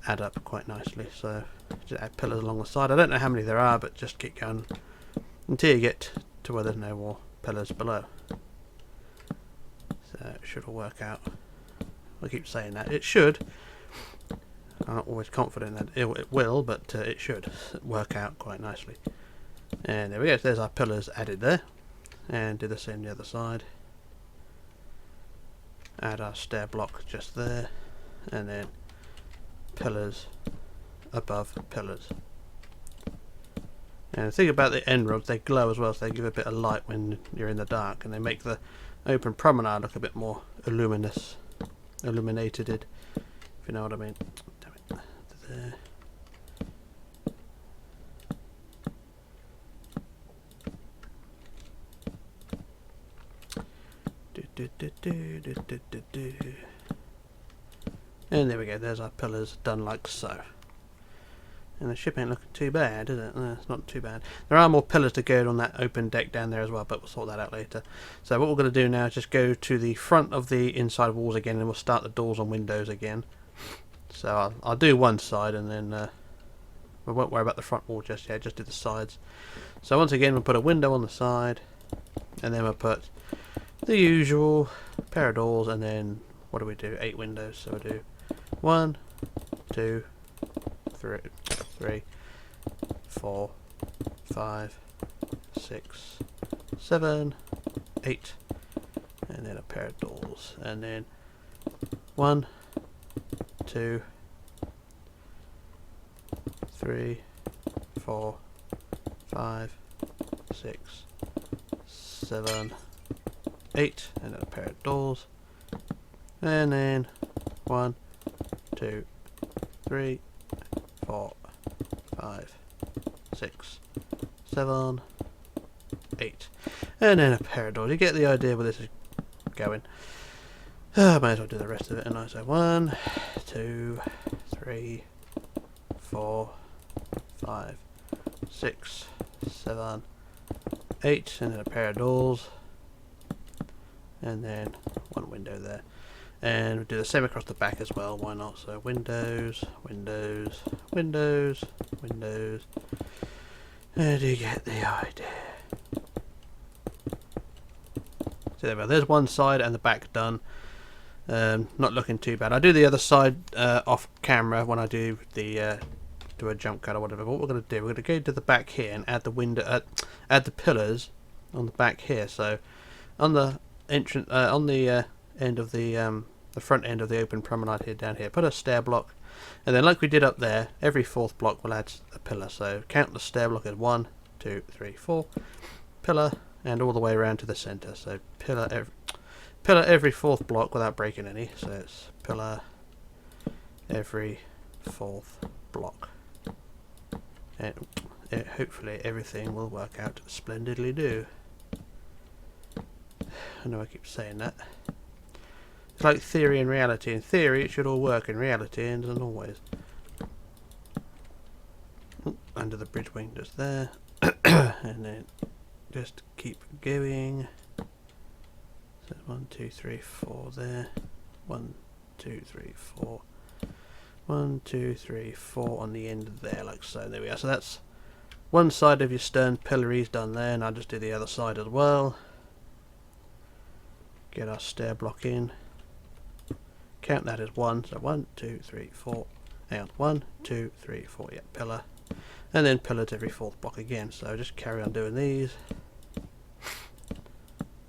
A: add up quite nicely. So just add pillars along the side. I don't know how many there are, but just keep going until you get to where there's no more pillars below. So it should all work out. I keep saying that. It should. I'm not always confident that it will, but it should work out quite nicely. And there we go. So there's our pillars added there. And do the same the other side. Add our stair block just there. And then pillars above pillars. And the thing about the end rods, they glow as well, so they give a bit of light when you're in the dark, and they make the open promenade look a bit more illuminated, if you know what I mean. Damn it. There. And there we go, there's our pillars done like so. And the ship ain't looking too bad, is it? No, it's not too bad. There are more pillars to go on that open deck down there as well, but we'll sort that out later. So what we're going to do now is just go to the front of the inside walls again, and we'll start the doors and windows again. So I'll do one side, and then we won't worry about the front wall just yet, just do the sides. So once again, we'll put a window on the side, and then we'll put the usual pair of doors, and then what do we do? 8 windows. So we'll do 1, 2, 3, 4, 5, 6, 7, 8, and then a pair of doors, and then 1, 2, 3, 4, 5, 6, 7, 8, and then a pair of doors, and then 1, 2, 3, 4, 5, 6, 7, 8, and then a pair of doors. You get the idea where this is going. I might as well do the rest of it, and I say 1, 2, 3, 4, 5, 6, 7, 8, and then a pair of doors, and then one window there. And we'll do the same across the back as well, why not? So windows, windows, windows, windows, and you get the idea. So there we go, there's one side and the back done. Not looking too bad. I do the other side off camera when I do the do a jump cut or whatever. But what we're going to do, we're going to go to the back here and add the window, add the pillars on the back here. So on the entrance, on the end of the front end of the open promenade here, down here, put a stair block, and then like we did up there, every fourth block will add a pillar. So count the stair block as 1, 2, 3, 4, pillar, and all the way around to the centre. So pillar every fourth block without breaking any. So it's pillar every fourth block, and hopefully everything will work out splendidly. I know I keep saying that. It's like theory and reality. In theory it should all work, in reality it doesn't always. Under the bridge wing just there. And then just keep going. So 1, 2, 3, 4 there. 1, 2, 3, 4. 1, 2, 3, 4 on the end there, like so. There we are. So that's one side of your stern pillories done there, and I'll just do the other side as well. Get our stair block in. Count that as 1. So 1, 2, 3, 4. Hang on. 1, 2, 3, 4. Yeah, pillar. And then pillars every fourth block again. So just carry on doing these.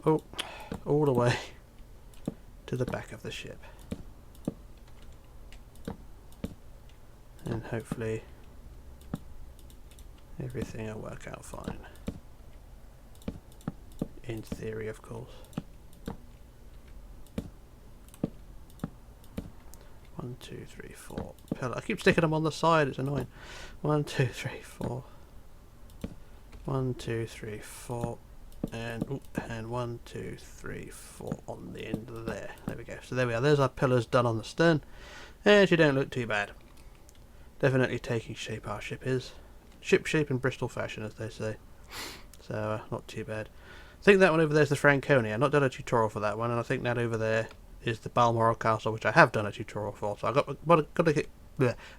A: Oh, all the way to the back of the ship. And hopefully everything will work out fine. In theory, of course. 1, 2, 3, 4. Pillar. I keep sticking them on the side, it's annoying. 1, 2, 3, 4. 1, 2, 3, 4. And 1, 2, 3, 4 on the end of there. There we go. So there we are. There's our pillars done on the stern. And she don't look too bad. Definitely taking shape, our ship is. Ship shape in Bristol fashion, as they say. So not too bad. I think that one over there is the Franconia. I've not done a tutorial for that one, and I think that over there is the Balmoral Castle, which I have done a tutorial for. So I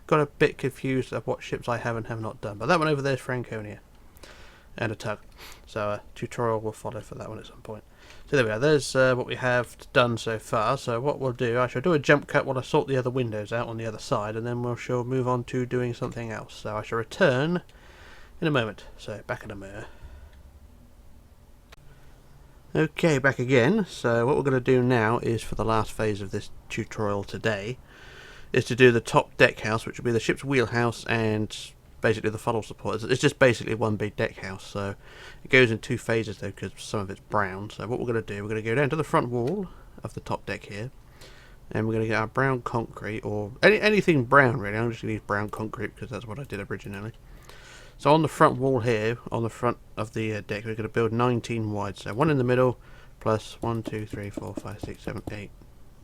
A: got a bit confused of what ships I have and have not done. But that one over there is Franconia. And a tug. So a tutorial will follow for that one at some point. So there we are. There's what we have done so far. So what we'll do, I shall do a jump cut while I sort the other windows out on the other side, and then we shall move on to doing something else. So I shall return in a moment. So back in a minute. Okay, back again. So what we're going to do now is, for the last phase of this tutorial today, is to do the top deck house, which will be the ship's wheelhouse and basically the funnel support. It's just basically one big deck house. So it goes in 2 phases though, because some of it's brown. So what we're going to do, we're going to go down to the front wall of the top deck here, and we're going to get our brown concrete, or anything brown really. I'm just going to use brown concrete because that's what I did originally. So on the front wall here, on the front of the deck, we're going to build 19 wide. So 1 in the middle, plus 1, 2, 3, 4, 5, 6, 7, 8,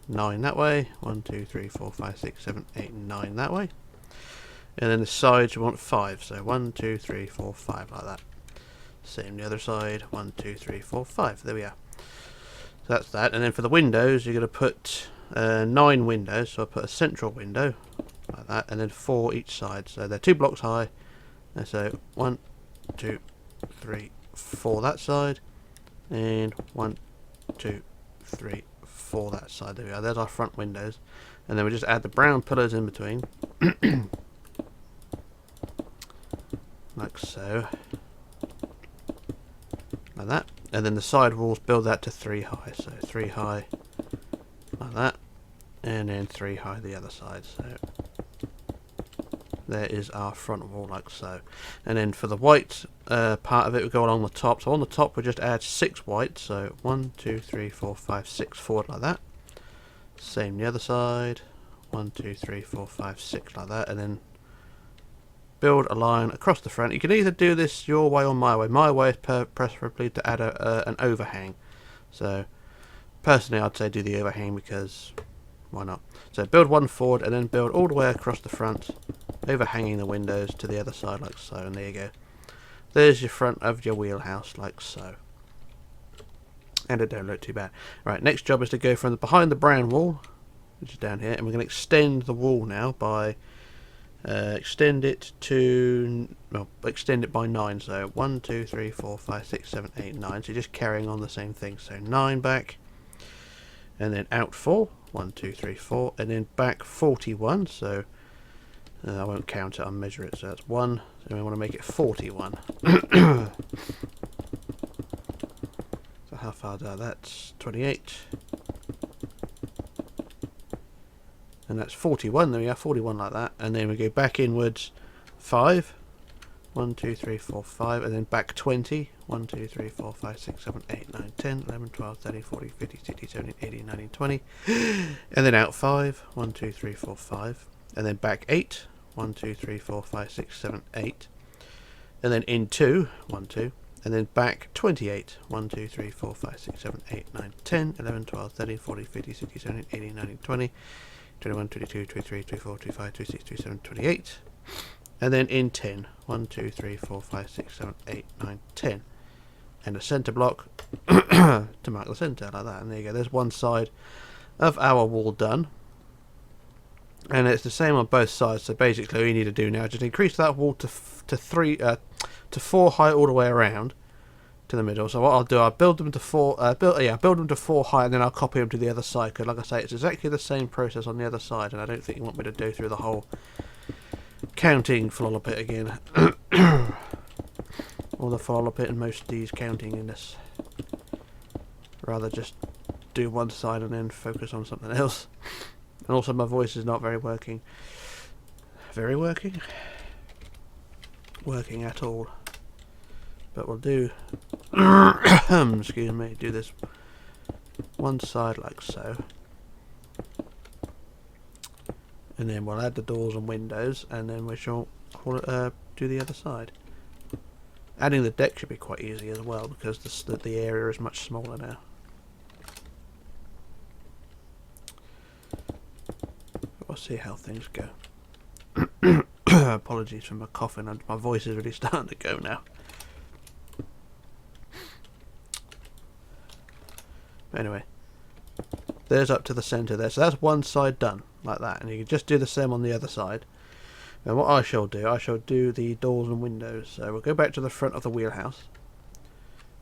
A: 9 that way. 1, 2, 3, 4, 5, 6, 7, 8, 9 that way. And then the sides we want 5. So 1, 2, 3, 4, 5 like that. Same the other side. 1, 2, 3, 4, 5. There we are. So that's that. And then for the windows, you're going to put 9 windows. So I'll put a central window like that, and then 4 each side. So they're 2 blocks high. And so 1, 2, 3, 4 that side, and 1, 2, 3, 4 that side. There we are. There's our front windows, and then we just add the brown pillars in between, like so, like that. And then the side walls, build that to 3 high. So 3 high, like that, and then 3 high the other side. So there is our front wall like so. And then for the white part of it, we go along the top. So on the top we just add 6 white, so 1, 2, 3, 4, 5, 6 forward like that. Same the other side, 1, 2, 3, 4, 5, 6 like that, and then build a line across the front. You can either do this your way or my way. My way is preferably to add an overhang. So personally I'd say do the overhang, because why not? So build one forward and then build all the way across the front, overhanging the windows to the other side like so, and there you go. There's your front of your wheelhouse like so. And it don't look too bad. Right, next job is to go from behind the brown wall, which is down here, and we're going to extend the wall now by extend it by 9. So 1, 2, 3, 4, 5, 6, 7, 8, 9. So just carrying on the same thing. So 9 back, and then out 4. 1, 2, 3, 4, and then back 41. So I won't count it, I'll measure it. So that's 1. So we want to make it 41. So how far down? That's 28. And that's 41. There we are, 41 like that. And then we go back inwards 5. 1, 2, 3, 4, 5, and then back 20. 1, 2, 3, 4, 5, 6, 7, 8, 9, 10, 11, 12, 13, 14, 15, 16, 17, 18, 19, 20. And then out 5. 1, 2, 3, 4, 5. And then back 8. 1, 2, 3, 4, 5, 6, 7, 8. And then in 2. 1, 2. And then back 28. 1, 2, 3, 4, 5, 6, 7, 8, 9, 10, 11, 12, 13, 14, 15, 16, 17, 18, 19, 20. 21, 22, 23, 24, 25, 26, 27, 28. And then in 10. 1, 2, 3, 4, 5, 6, 7, 8, 9, 10. And a centre block to mark the centre like that. And there you go. There's one side of our wall done. And it's the same on both sides. So basically all you need to do now is just increase that wall to 4 high all the way around to the middle. So what I'll do, I'll build them to 4 build them to 4 high, and then I'll copy them to the other side, because like I say, it's exactly the same process on the other side, and I don't think you want me to go through the whole counting flolopit again. Or the flolopit and most of these counting in this. Rather just do one side and then focus on something else. And also my voice is not very working. Very working? Working at all. But we'll do excuse me, do this one side like so, and then we'll add the doors and windows, and then we shall do the other side. Adding the deck should be quite easy as well, because the area is much smaller now. But we'll see how things go. Apologies for my coughing, and my voice is really starting to go now. Anyway, there's up to the centre there. So that's one side done, like that. And you can just do the same on the other side. And what I shall do the doors and windows. So we'll go back to the front of the wheelhouse.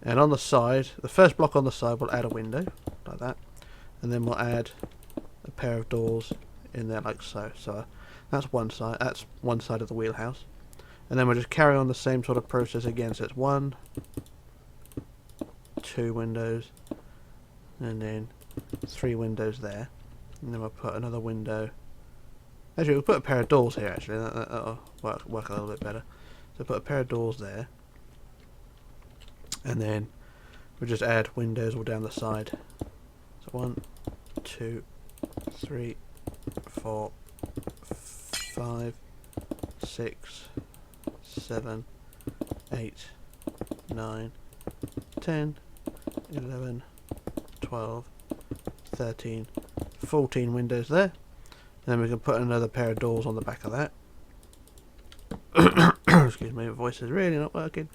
A: And on the side, the first block on the side, we'll add a window, like that. And then we'll add a pair of doors in there, like so. So that's one side of the wheelhouse. And then we'll just carry on the same sort of process again. So it's 1, 2 windows. And then 3 windows there, and then we'll put another window. Actually, we'll put a pair of doors here. Actually, that'll work a little bit better. So put a pair of doors there, and then we'll just add windows all down the side. So 1, 2, 3, 4, 5, 6, 7, 8, 9, 10, 11. 12, 13, 14 windows there. And then we can put another pair of doors on the back of that. Excuse me, my voice is really not working.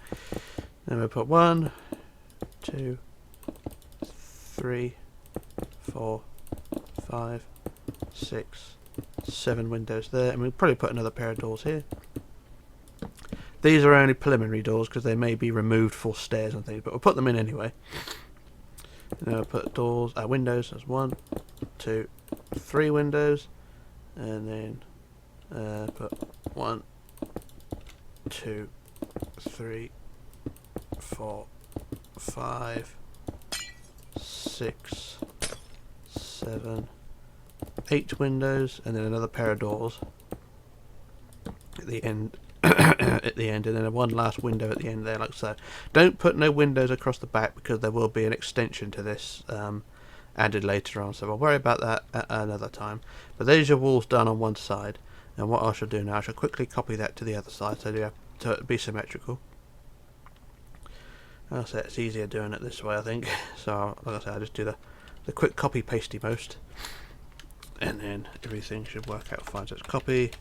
A: Then we put 1, 2, 3, 4, 5, 6, 7 windows there. And we'll probably put another pair of doors here. These are only preliminary doors because they may be removed for stairs and things, but we'll put them in anyway. And then I'll put windows as 1, 2, 3 windows, and then put 1, 2, 3, 4, 5, 6, 7, 8 windows, and then another pair of doors. at the end. At the end, and then one last window at the end there, like so. Don't put no windows across the back because there will be an extension to this added later on, so I'll worry about that at another time. But there's your walls done on one side, and what I shall do now, I shall quickly copy that to the other side so you have to be symmetrical. I'll say it's easier doing it this way, I think. So like I say, I'll just do the quick copy pasty most, and then everything should work out fine. So it's copy,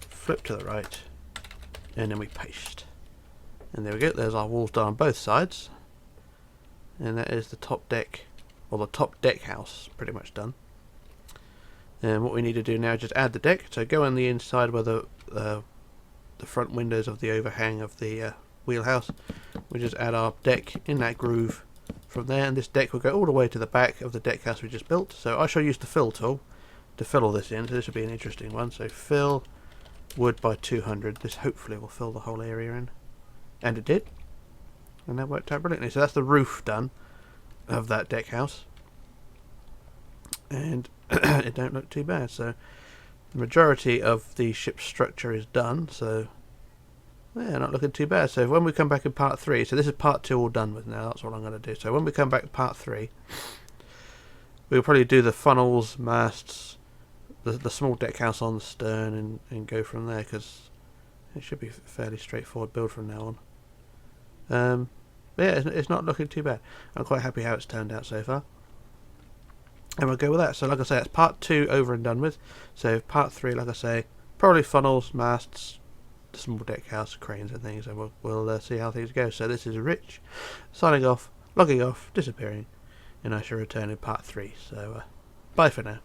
A: flip to the right, and then we paste, and there we go. There's our walls done on both sides, and that is the top deck, or the top deck house, pretty much done. And what we need to do now is just add the deck. So go on the inside where the front windows of the overhang of the wheelhouse. We just add our deck in that groove from there, and this deck will go all the way to the back of the deck house we just built. So I shall use the fill tool to fill all this in. So this will be an interesting one. So fill wood by 200. This hopefully will fill the whole area in, and it did, and that worked out brilliantly. So that's the roof done of that deck house, and it don't look too bad. So the majority of the ship's structure is done, so yeah, not looking too bad. So when we come back in part 3, so this is part 2 all done with now, that's what I'm going to do. So when we come back to part 3, we'll probably do the funnels, masts, the small deck house on the stern, and go from there, because it should be a fairly straightforward build from now on. But yeah, it's not looking too bad. I'm quite happy how it's turned out so far, and we'll go with that. So like I say, that's part 2 over and done with. So part 3, like I say, probably funnels, masts, the small deck house, cranes and things, and we'll see how things go. So this is Rich signing off, logging off, disappearing, and I shall return in part 3. So bye for now.